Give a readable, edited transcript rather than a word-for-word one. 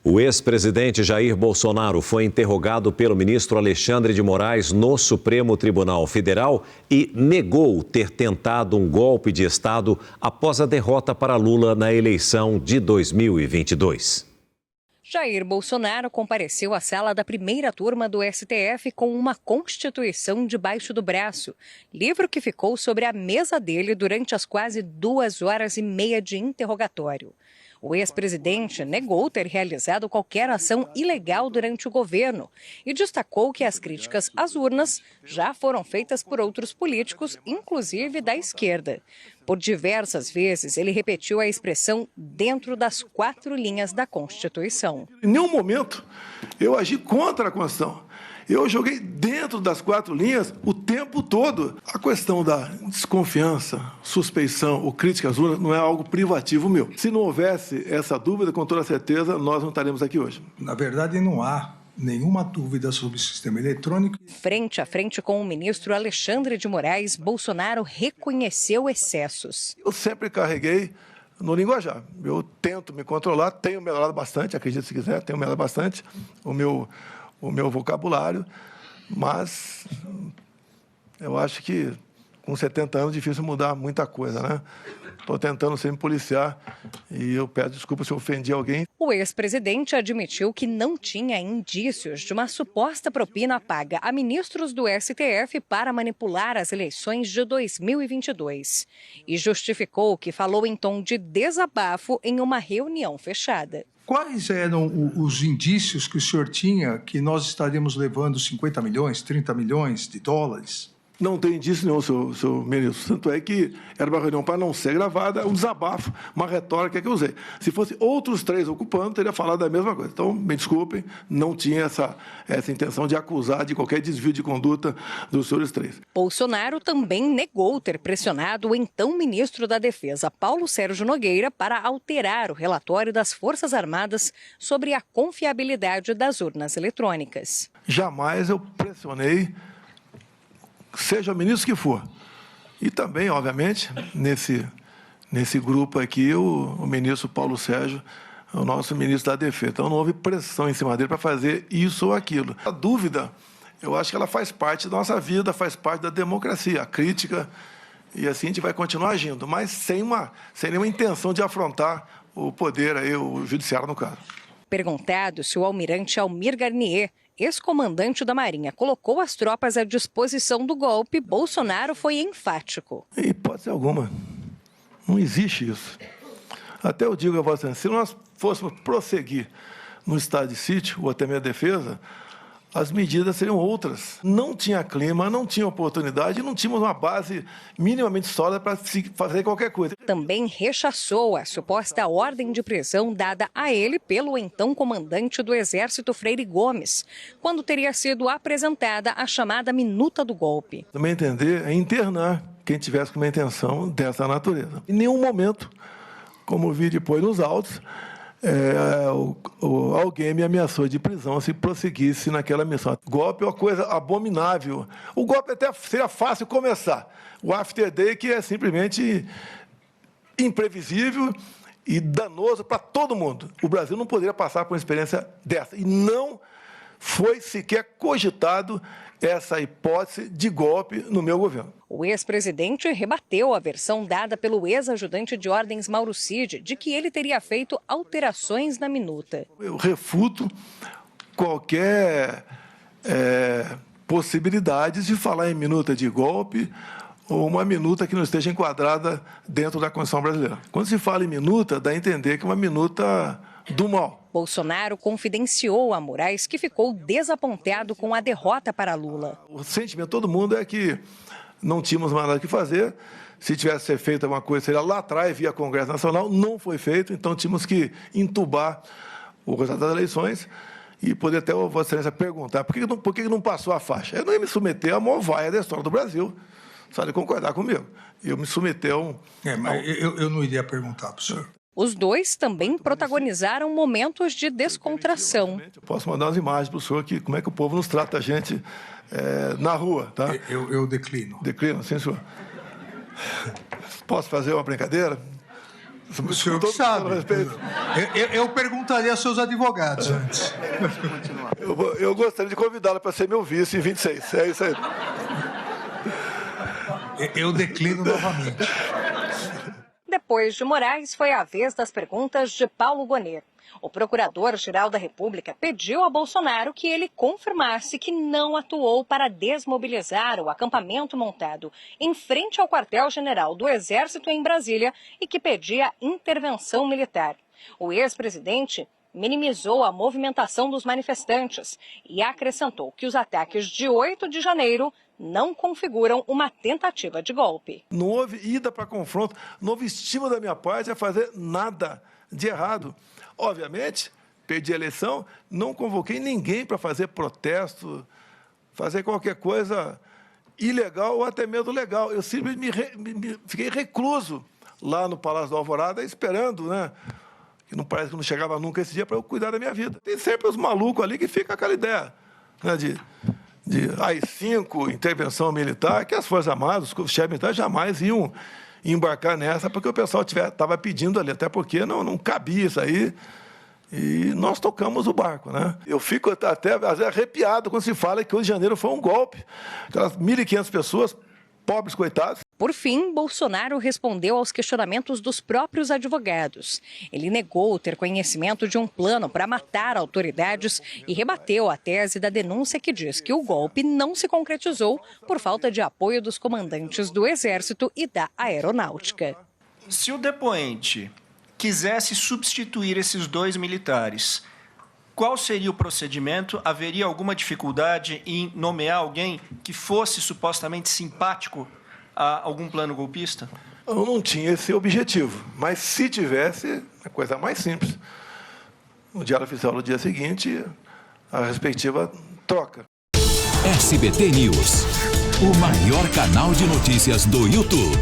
O ex-presidente Jair Bolsonaro foi interrogado pelo ministro Alexandre de Moraes no Supremo Tribunal Federal e negou ter tentado um golpe de Estado após a derrota para Lula na eleição de 2022. Jair Bolsonaro compareceu à sala da primeira turma do STF com uma Constituição debaixo do braço, livro que ficou sobre a mesa dele durante as quase 2h30 de interrogatório. O ex-presidente negou ter realizado qualquer ação ilegal durante o governo e destacou que as críticas às urnas já foram feitas por outros políticos, inclusive da esquerda. Por diversas vezes, ele repetiu a expressão dentro das 4 linhas da Constituição. Em nenhum momento eu agi contra a Constituição. Eu joguei dentro das 4 linhas o tempo todo. A questão da desconfiança, suspeição ou crítica às urnas não é algo privativo meu. Se não houvesse essa dúvida, com toda certeza, nós não estaremos aqui hoje. Na verdade, não há nenhuma dúvida sobre o sistema eletrônico. Frente a frente com o ministro Alexandre de Moraes, Bolsonaro reconheceu excessos. Eu sempre carreguei no linguajar. Eu tento me controlar, tenho melhorado bastante, acredite se quiser, tenho melhorado bastante o meu vocabulário, mas eu acho que com 70 anos é difícil mudar muita coisa, né? Estou tentando sempre policiar e eu peço desculpa se eu ofendi alguém. O ex-presidente admitiu que não tinha indícios de uma suposta propina paga a ministros do STF para manipular as eleições de 2022 e justificou que falou em tom de desabafo em uma reunião fechada. Quais eram os indícios que o senhor tinha que nós estaríamos levando 50 milhões, 30 milhões de dólares? Não tem indício nenhum, seu ministro. Tanto é que era uma reunião para não ser gravada, um desabafo, uma retórica que eu usei. Se fosse outros 3 ocupando, teria falado a mesma coisa. Então, me desculpem, não tinha essa intenção de acusar de qualquer desvio de conduta dos senhores 3. Bolsonaro também negou ter pressionado o então ministro da Defesa, Paulo Sérgio Nogueira, para alterar o relatório das Forças Armadas sobre a confiabilidade das urnas eletrônicas. Jamais eu pressionei, seja o ministro que for. E também, obviamente, nesse grupo aqui, o ministro Paulo Sérgio, o nosso ministro da Defesa. Então, não houve pressão em cima dele para fazer isso ou aquilo. A dúvida, eu acho que ela faz parte da nossa vida, faz parte da democracia, a crítica, e assim a gente vai continuar agindo, mas sem nenhuma intenção de afrontar o poder, aí, o judiciário no caso. Perguntado se o almirante Almir Garnier, ex-comandante da Marinha, colocou as tropas à disposição do golpe, Bolsonaro foi enfático. Em hipótese alguma. Não existe isso. Até eu digo a você, se nós fôssemos prosseguir no estado de sítio, ou até mesmo defesa, as medidas seriam outras. Não tinha clima, não tinha oportunidade, não tínhamos uma base minimamente sólida para fazer qualquer coisa. Também rechaçou a suposta ordem de prisão dada a ele pelo então comandante do Exército, Freire Gomes, quando teria sido apresentada a chamada minuta do golpe. Também entender é internar quem tivesse com uma intenção dessa natureza. Em nenhum momento, como vi depois nos autos, alguém me ameaçou de prisão se prosseguisse naquela missão. Golpe é uma coisa abominável. O golpe até seria fácil começar. O after day que é simplesmente imprevisível e danoso para todo mundo. O Brasil não poderia passar por uma experiência dessa. E não foi sequer cogitado essa hipótese de golpe no meu governo. O ex-presidente rebateu a versão dada pelo ex-ajudante de ordens Mauro Cid de que ele teria feito alterações na minuta. Eu refuto qualquer possibilidade de falar em minuta de golpe ou uma minuta que não esteja enquadrada dentro da Constituição brasileira. Quando se fala em minuta, dá a entender que é uma minuta do mal. Bolsonaro confidenciou a Moraes que ficou desapontado com a derrota para Lula. O sentimento de todo mundo é que não tínhamos mais nada que fazer. Se tivesse sido feito alguma coisa, seria lá atrás, via Congresso Nacional. Não foi feito, então tínhamos que entubar o resultado das eleições e poder até a Vossa Excelência perguntar por que não passou a faixa. Eu não ia me submeter à maior vaia da história do Brasil. Só de concordar comigo. Eu me submeter a um... Mas eu não iria perguntar para o senhor. Os dois também protagonizaram momentos de descontração. Eu posso mandar umas imagens para o senhor que como é que o povo nos trata a gente na rua, tá? Eu declino. Declino, sim, senhor. Posso fazer uma brincadeira? O senhor que sabe. Eu perguntaria aos seus advogados antes. Eu gostaria de convidá-la para ser meu vice em 26. É isso aí. Eu declino novamente. Depois de Moraes, foi a vez das perguntas de Paulo Gonet. O Procurador-Geral da República pediu a Bolsonaro que ele confirmasse que não atuou para desmobilizar o acampamento montado em frente ao quartel-general do Exército em Brasília e que pedia intervenção militar. O ex-presidente minimizou a movimentação dos manifestantes e acrescentou que os ataques de 8 de janeiro não configuram uma tentativa de golpe. Não houve ida para confronto, não houve estímulo da minha parte a fazer nada de errado. Obviamente, perdi a eleição, não convoquei ninguém para fazer protesto, fazer qualquer coisa ilegal ou até mesmo legal. Eu simplesmente fiquei recluso lá no Palácio do Alvorada, esperando, né? Que não parece que não chegava nunca esse dia para eu cuidar da minha vida. Tem sempre os malucos ali que ficam aquela ideia, né, de AI-5, intervenção militar, que as Forças Armadas, os chefes militares jamais iam embarcar nessa, porque o pessoal estava pedindo ali, até porque não cabia isso aí, e nós tocamos o barco, né? Eu fico até às vezes arrepiado quando se fala que 8 de janeiro foi um golpe. Aquelas 1.500 pessoas, pobres coitados. Por fim, Bolsonaro respondeu aos questionamentos dos próprios advogados. Ele negou ter conhecimento de um plano para matar autoridades e rebateu a tese da denúncia que diz que o golpe não se concretizou por falta de apoio dos comandantes do Exército e da Aeronáutica. Se o depoente quisesse substituir esses 2 militares, qual seria o procedimento? Haveria alguma dificuldade em nomear alguém que fosse supostamente simpático a algum plano golpista? Eu não tinha esse objetivo, mas se tivesse, a coisa mais simples. No Diário Oficial do dia seguinte, a respectiva troca. SBT News, o maior canal de notícias do YouTube.